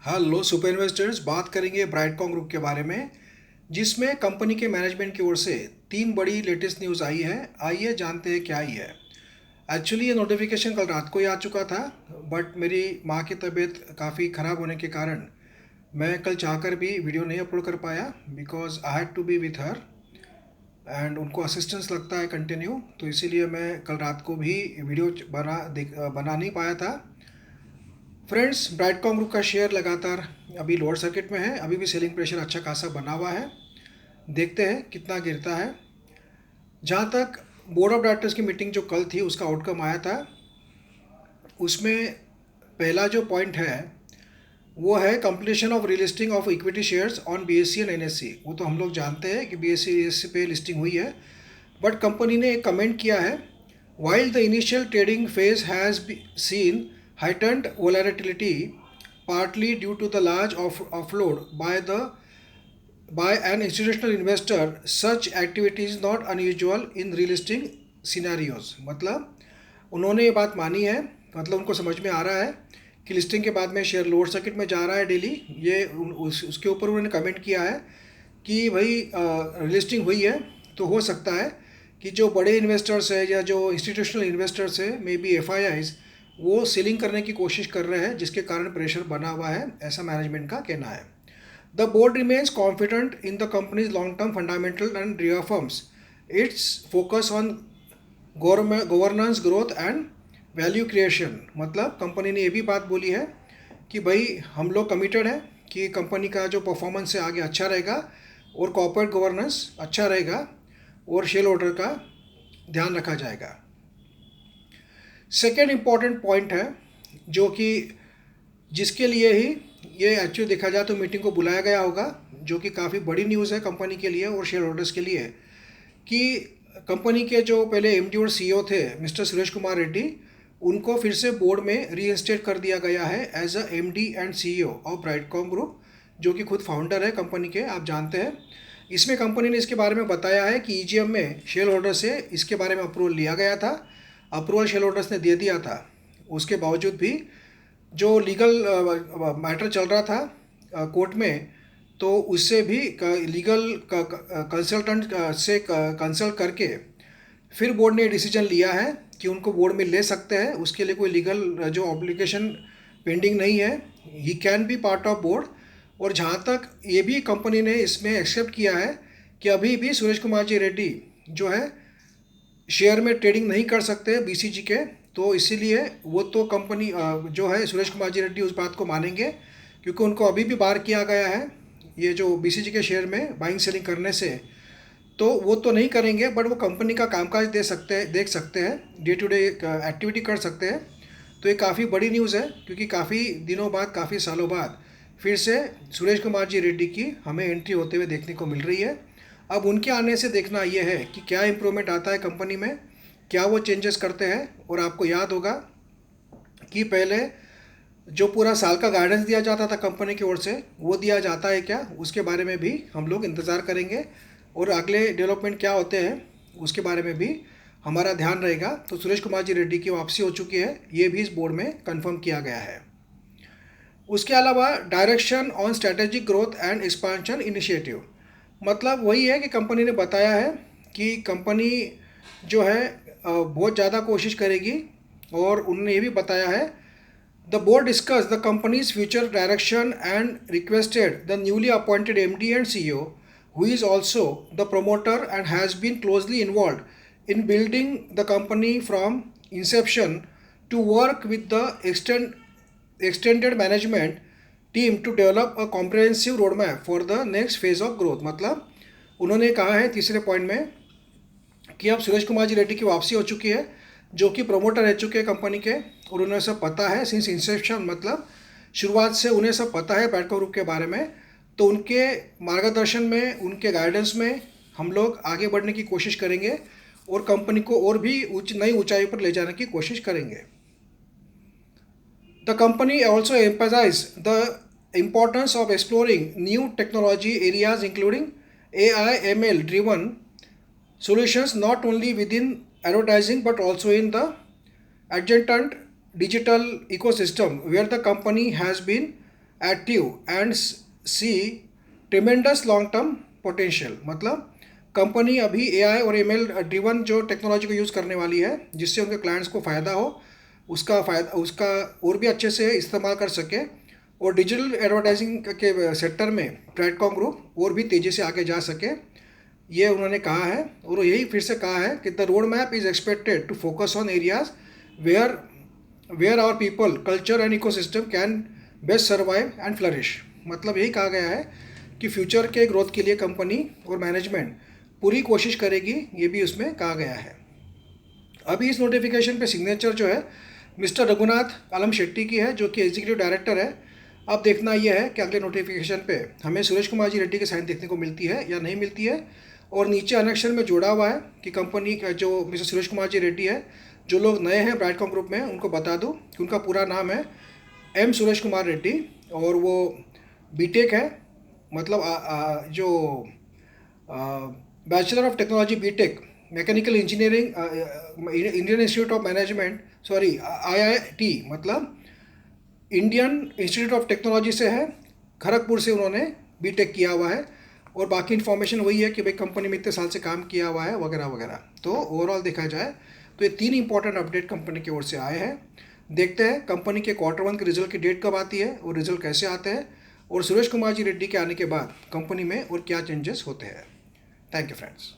Hello super investors, बात करेंगे Brightcom group के बारे में, जिसमें कंपनी के मैनेजमेंट की ओर से तीन बड़ी लेटेस्ट न्यूज़ आई है। आइए जानते हैं क्या आई है। एक्चुअली ये नोटिफिकेशन कल रात को ही आ चुका था, बट मेरी माँ की तबीयत काफ़ी ख़राब होने के कारण मैं कल चाहकर भी वीडियो नहीं अपलोड कर पाया, because I had to be with her and उनको असिस्टेंस लगता है कंटिन्यू, तो इसीलिए मैं कल रात को भी वीडियो बना नहीं पाया था। फ्रेंड्स, ब्राइटकॉम ग्रुप का शेयर लगातार अभी लोअर सर्किट में है, अभी भी सेलिंग प्रेशर अच्छा खासा बना हुआ है। देखते हैं कितना गिरता है। जहाँ तक बोर्ड ऑफ डायरेक्टर्स की मीटिंग जो कल थी उसका आउटकम आया था, उसमें पहला जो पॉइंट है वो है completion of relisting of equity shares on BSE and NSE. वो तो हम लोग जानते हैं कि बीएसई एनएसई पे लिस्टिंग हुई है, बट कंपनी ने एक कमेंट किया है, while the initial trading phase has seen heightened volatility, partly due to the large offload by an institutional investor, such activity is not unusual in relisting scenarios। मतलब उन्होंने ये बात मानी है, मतलब उनको समझ में आ रहा है कि लिस्टिंग के बाद में शेयर लोअर सर्किट में जा रहा है डेली। ये उसके ऊपर उन्होंने कमेंट किया है कि भाई लिस्टिंग हुई है तो हो सकता है कि जो बड़े इन्वेस्टर्स है या जो इंस्टीट्यूशनल इन्वेस्टर्स है, मे बी एफआईआईज, वो सेलिंग करने की कोशिश कर रहे हैं, जिसके कारण प्रेशर बना हुआ है, ऐसा मैनेजमेंट का कहना है। The board remains confident in the company's long term fundamental and reaffirms its focus on governance growth and value creation. मतलब कंपनी ने ये भी बात बोली है कि भाई हम लोग कमिटेड हैं कि कंपनी का जो परफॉर्मेंस है आगे अच्छा रहेगा और कॉर्पोरेट गवर्नेंस अच्छा रहेगा और शेयर होल्डर का ध्यान रखा जाएगा। सेकेंड इम्पॉर्टेंट पॉइंट है जो कि जिसके लिए ही ये एक्चुअली देखा जाए तो मीटिंग को बुलाया गया होगा, जो कि काफ़ी बड़ी न्यूज़ है कंपनी के लिए और शेयर होल्डर्स के लिए, कि कंपनी के जो पहले एमडी और सीईओ थे मिस्टर सुरेश कुमार रेड्डी, उनको फिर से बोर्ड में रीइंस्टेट कर दिया गया है as a MD and CEO of Brightcom group, जो कि खुद फाउंडर है कंपनी के, आप जानते हैं। इसमें कंपनी ने इसके बारे में बताया है कि ईजीएम में शेयर होल्डर से इसके बारे में अप्रूवल लिया गया था, अप्रूवल शेयर होल्डर्स ने दे दिया था। उसके बावजूद भी जो लीगल मैटर चल रहा था कोर्ट में, तो उससे भी लीगल कंसल्टेंट से कंसल्ट करके फिर बोर्ड ने डिसीजन लिया है कि उनको बोर्ड में ले सकते हैं। उसके लिए कोई लीगल जो ऑब्लिगेशन पेंडिंग नहीं है, he can be part of board. और जहाँ तक ये भी कंपनी ने इसमें एक्सेप्ट किया है कि अभी भी सुरेश कुमार जी रेड्डी जो है शेयर में ट्रेडिंग नहीं कर सकते बीसीजी के, तो इसीलिए वो तो कंपनी जो है सुरेश कुमार जी रेड्डी उस बात को मानेंगे, क्योंकि उनको अभी भी बार किया गया है ये जो बीसीजी के शेयर में बाइंग सेलिंग करने से, तो वो तो नहीं करेंगे, बट वो कंपनी का कामकाज देख सकते हैं, डे टू डे एक्टिविटी कर सकते हैं। तो ये काफ़ी बड़ी न्यूज़ है, क्योंकि काफ़ी दिनों बाद, काफ़ी सालों बाद फिर से सुरेश कुमार जी रेड्डी की हमें एंट्री होते हुए देखने को मिल रही है। अब उनके आने से देखना यह है कि क्या इम्प्रूवमेंट आता है कंपनी में, क्या वो चेंजेस करते हैं। और आपको याद होगा कि पहले जो पूरा साल का गाइडेंस दिया जाता था कंपनी की ओर से, वो दिया जाता है क्या, उसके बारे में भी हम लोग इंतज़ार करेंगे, और अगले डेवलपमेंट क्या होते हैं उसके बारे में भी हमारा ध्यान रहेगा। तो सुरेश कुमार जी रेड्डी की वापसी हो चुकी है, ये भी इस बोर्ड में कंफर्म किया गया है। उसके अलावा direction on strategic growth and expansion initiative, मतलब वही है कि कंपनी ने बताया है कि कंपनी जो है बहुत ज़्यादा कोशिश करेगी, और उन्होंने ये भी बताया है, the board discuss the companies future direction and requested the newly appointed MD and CEO, who is also the promoter and has been closely involved in building the company from inception, to work with the extended management team to develop a comprehensive roadmap for the next phase of growth। मतलब उन्होंने कहा है तीसरे point में कि अब सुरेश कुमार जी रेड्डी की वापसी हो चुकी है, जो कि प्रमोटर रह चुके हैं कंपनी के, और उन्हें सब पता है सिंस इंसेप्शन, मतलब शुरुआत से उन्हें सब पता है ब्राइटकॉम ग्रुप के बारे में। तो उनके मार्गदर्शन में, उनके गाइडेंस में हम लोग आगे बढ़ने की कोशिश करेंगे और कंपनी को और भी नई ऊंचाई पर ले जाने की कोशिश करेंगे। The company also emphasize the importance of exploring new technology areas including AI/ML driven solutions, not only within advertising but also in the adjacent digital ecosystem where the company has been active and see tremendous long term potential. मतलब company अभी AI और ML driven जो technology को use करने वाली है जिससे उनके क्लाइंट्स को फ़ायदा हो, उसका और भी अच्छे से इस्तेमाल कर सके, और डिजिटल एडवर्टाइजिंग के सेक्टर में ब्राइटकॉम ग्रुप और भी तेज़ी से आगे जा सके, ये उन्होंने कहा है। और यही फिर से कहा है कि the road map is expected to focus on areas where our people culture and ecosystem can best survive and flourish. मतलब यही कहा गया है कि फ्यूचर के ग्रोथ के लिए कंपनी और मैनेजमेंट पूरी कोशिश करेगी, ये भी उसमें कहा गया है। अभी इस नोटिफिकेशन पे सिग्नेचर जो है मिस्टर रघुनाथ आलम शेट्टी की है, जो कि एग्जीक्यूटिव डायरेक्टर है। अब देखना यह है कि अगले नोटिफिकेशन पे हमें सुरेश कुमार जी रेड्डी की साइन देखने को मिलती है या नहीं मिलती है। और नीचे अनेक्शन में जोड़ा हुआ है कि कंपनी का जो मिस्टर सुरेश कुमार जी रेड्डी है, जो लोग नए हैं ब्राइटकॉम ग्रुप में, उनको बता दूं कि उनका पूरा नाम है एम सुरेश कुमार रेड्डी, और वो बीटेक है, मतलब जो bachelor of technology BTech mechanical engineering Indian Institute of Management, sorry IIT, मतलब इंडियन इंस्टीट्यूट ऑफ टेक्नोलॉजी से है, खड़गपुर से उन्होंने बीटेक किया हुआ है। और बाकी इन्फॉर्मेशन वही है कि भाई कंपनी में इतने साल से काम किया हुआ है वगैरह वगैरह। तो ओवरऑल देखा जाए तो ये 3 इंपॉर्टेंट अपडेट कंपनी की ओर से आए हैं। देखते हैं कंपनी के Q1 के रिजल्ट की डेट कब आती है और रिजल्ट कैसे आते हैं, और सुरेश कुमार जी रेड्डी के आने के बाद कंपनी में और क्या चेंजेस होते हैं। Thank you friends.